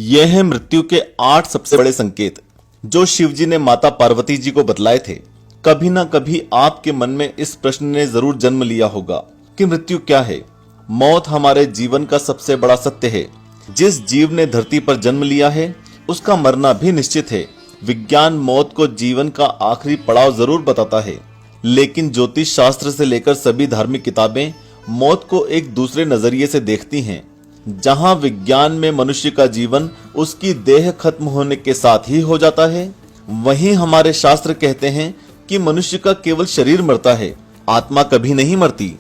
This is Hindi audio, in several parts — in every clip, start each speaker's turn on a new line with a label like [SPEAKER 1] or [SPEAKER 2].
[SPEAKER 1] ये हैं मृत्यु के 8 सबसे बड़े संकेत जो शिवजी ने माता पार्वती जी को बतलाए थे। कभी ना कभी आपके मन में इस प्रश्न ने जरूर जन्म लिया होगा कि मृत्यु क्या है। मौत हमारे जीवन का सबसे बड़ा सत्य है। जिस जीव ने धरती पर जन्म लिया है उसका मरना भी निश्चित है। विज्ञान मौत को जीवन का आखिरी पड़ाव जरूर बताता है, लेकिन ज्योतिष शास्त्र से लेकर सभी धार्मिक किताबें मौत को एक दूसरे नजरिए से देखती हैं। जहां विज्ञान में मनुष्य का जीवन उसकी देह खत्म होने के साथ ही हो जाता है, वहीं हमारे शास्त्र कहते हैं कि मनुष्य का केवल शरीर मरता है, आत्मा कभी नहीं मरती।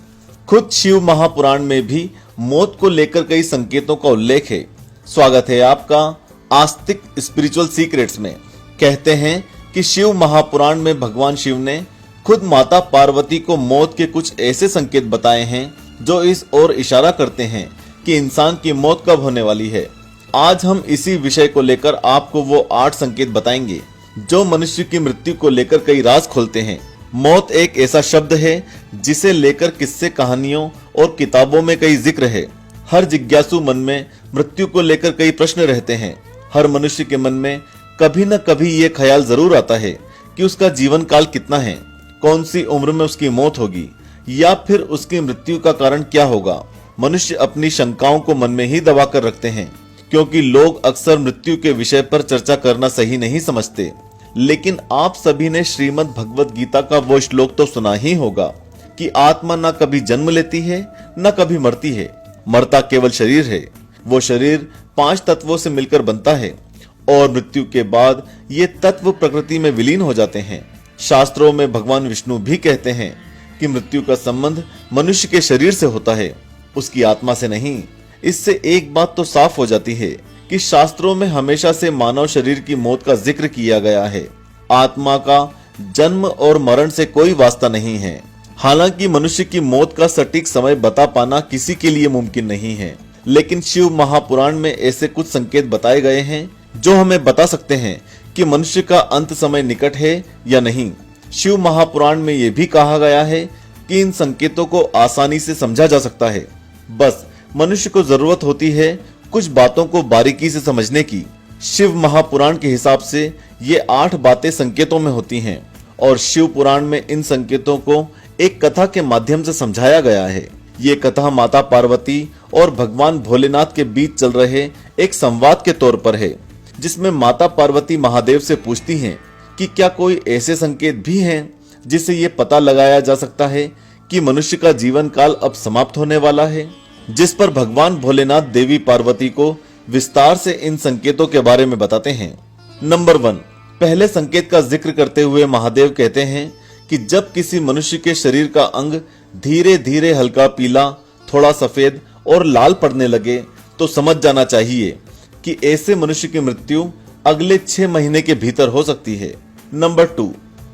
[SPEAKER 1] खुद शिव महापुराण में भी मौत को लेकर कई संकेतों का उल्लेख है। स्वागत है आपका आस्तिक स्पिरिचुअल सीक्रेट्स में। कहते हैं कि शिव महापुराण में भगवान शिव ने खुद माता पार्वती को मौत के कुछ ऐसे संकेत बताए हैं जो इस ओर इशारा करते हैं कि इंसान की मौत कब होने वाली है। आज हम इसी विषय को लेकर आपको वो 8 संकेत बताएंगे जो मनुष्य की मृत्यु को लेकर कई राज खोलते हैं। मौत एक ऐसा शब्द है जिसे लेकर किस्से, कहानियों और किताबों में कई जिक्र है। हर जिज्ञासु मन में मृत्यु को लेकर कई प्रश्न रहते हैं। हर मनुष्य के मन में कभी न कभी ये ख्याल जरूर आता है कि उसका जीवन काल कितना है, कौन सी उम्र में उसकी मौत होगी, या फिर उसकी मृत्यु का कारण क्या होगा। मनुष्य अपनी शंकाओं को मन में ही दबा कर रखते हैं, क्योंकि लोग अक्सर मृत्यु के विषय पर चर्चा करना सही नहीं समझते। लेकिन आप सभी ने श्रीमद् भगवत गीता का वो श्लोक तो सुना ही होगा कि आत्मा न कभी जन्म लेती है न कभी मरती है, मरता केवल शरीर है। वो शरीर 5 तत्वों से मिलकर बनता है और मृत्यु के बाद ये तत्व प्रकृति में विलीन हो जाते हैं। शास्त्रों में भगवान विष्णु भी कहते हैं कि मृत्यु का संबंध मनुष्य के शरीर से होता है, उसकी आत्मा से नहीं। इससे एक बात तो साफ हो जाती है कि शास्त्रों में हमेशा से मानव शरीर की मौत का जिक्र किया गया है। आत्मा का जन्म और मरण से कोई वास्ता नहीं है। हालांकि मनुष्य की मौत का सटीक समय बता पाना किसी के लिए मुमकिन नहीं है, लेकिन शिव महापुराण में ऐसे कुछ संकेत बताए गए हैं जो हमें बता सकते हैं कि मनुष्य का अंत समय निकट है या नहीं। शिव महापुराण में यह भी कहा गया है कि इन संकेतों को आसानी से समझा जा सकता है, बस मनुष्य को जरूरत होती है कुछ बातों को बारीकी से समझने की। शिव महापुराण के हिसाब से ये 8 बातें संकेतों में होती हैं और शिव पुराण में इन संकेतों को एक कथा के माध्यम से समझाया गया है। ये कथा माता पार्वती और भगवान भोलेनाथ के बीच चल रहे एक संवाद के तौर पर है, जिसमें माता पार्वती महादेव से पूछती हैं कि क्या कोई ऐसे संकेत भी हैं जिससे ये पता लगाया जा सकता है कि मनुष्य का जीवन काल अब समाप्त होने वाला है। जिस पर भगवान भोलेनाथ देवी पार्वती को विस्तार से इन संकेतों के बारे में बताते हैं। नंबर 1, पहले संकेत का जिक्र करते हुए महादेव कहते हैं कि जब किसी मनुष्य के शरीर का अंग धीरे धीरे हल्का पीला, थोड़ा सफेद और लाल पड़ने लगे तो समझ जाना चाहिए कि ऐसे मनुष्य की मृत्यु अगले 6 महीने के भीतर हो सकती है। नंबर 2,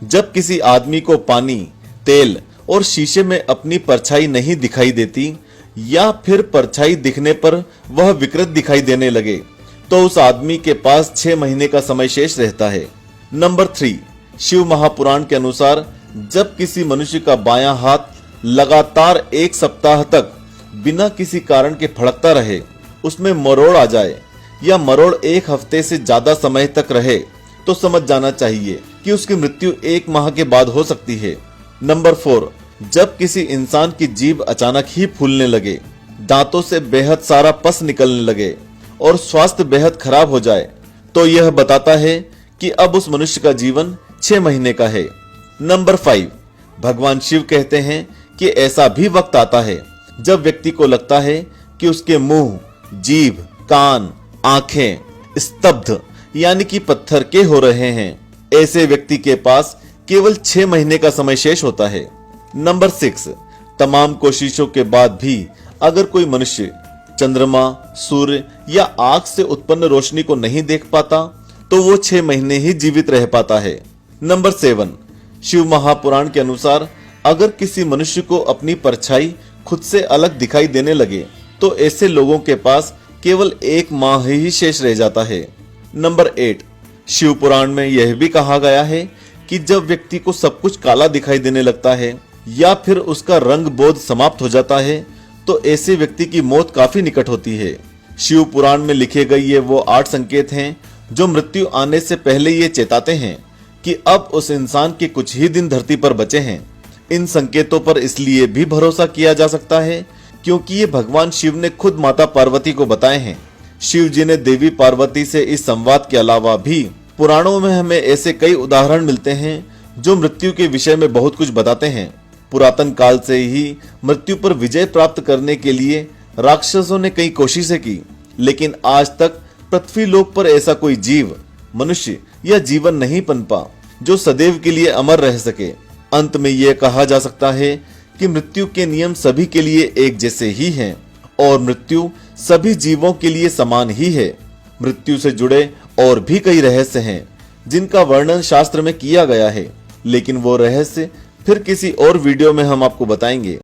[SPEAKER 1] जब किसी आदमी को पानी, तेल और शीशे में अपनी परछाई नहीं दिखाई देती या फिर परछाई दिखने पर वह विकृत दिखाई देने लगे तो उस आदमी के पास 6 महीने का समय शेष रहता है। नंबर 3, शिव महापुराण के अनुसार जब किसी मनुष्य का बायां हाथ लगातार 1 सप्ताह तक बिना किसी कारण के फड़कता रहे, उसमें मरोड़ आ जाए या मरोड़ 1 हफ्ते से ज्यादा समय तक रहे तो समझ जाना चाहिए कि उसकी मृत्यु 1 माह के बाद हो सकती है। नंबर 4, जब किसी इंसान की जीभ अचानक ही फूलने लगे, दांतों से बेहद सारा पस निकलने लगे और स्वास्थ्य बेहद खराब हो जाए तो यह बताता है कि अब उस मनुष्य का जीवन 6 महीने का है। नंबर 5, भगवान शिव कहते हैं कि ऐसा भी वक्त आता है जब व्यक्ति को लगता है कि उसके मुंह, जीभ, कान, आंखें स्तब्ध यानी कि पत्थर के हो रहे हैं। ऐसे व्यक्ति के पास केवल 6 महीने का समय शेष होता है। नंबर 6, तमाम कोशिशों के बाद भी अगर कोई मनुष्य चंद्रमा, सूर्य या आग से उत्पन्न रोशनी को नहीं देख पाता तो वो 6 महीने ही जीवित रह पाता है। नंबर 7, शिव महापुराण के अनुसार अगर किसी मनुष्य को अपनी परछाई खुद से अलग दिखाई देने लगे तो ऐसे लोगों के पास केवल 1 माह ही शेष रह जाता है। नंबर 8, शिव पुराण में यह भी कहा गया है कि जब व्यक्ति को सब कुछ काला दिखाई देने लगता है या फिर उसका रंग बोध समाप्त हो जाता है तो ऐसे व्यक्ति की मौत काफी निकट होती है। शिव पुराण में लिखे गए ये वो 8 संकेत हैं जो मृत्यु आने से पहले ये चेताते हैं कि अब उस इंसान के कुछ ही दिन धरती पर बचे हैं। इन संकेतों पर इसलिए भी भरोसा किया जा सकता है क्योंकि ये भगवान शिव ने खुद माता पार्वती को बताए हैं। शिव जी ने देवी पार्वती से इस संवाद के अलावा भी पुराणों में हमें ऐसे कई उदाहरण मिलते हैं जो मृत्यु के विषय में बहुत कुछ बताते हैं। पुरातन काल से ही मृत्यु पर विजय प्राप्त करने के लिए राक्षसों ने कई कोशिशें की, लेकिन आज तक पृथ्वी लोक पर ऐसा कोई जीव, मनुष्य या जीवन नहीं पनपा जो सदैव के लिए अमर रह सके। अंत में यह कहा जा सकता है कि मृत्यु के नियम सभी के लिए एक जैसे ही हैं और मृत्यु सभी जीवों के लिए समान ही है। मृत्यु से जुड़े और भी कई रहस्य हैं जिनका वर्णन शास्त्र में किया गया है, लेकिन वो रहस्य फिर किसी और वीडियो में हम आपको बताएंगे।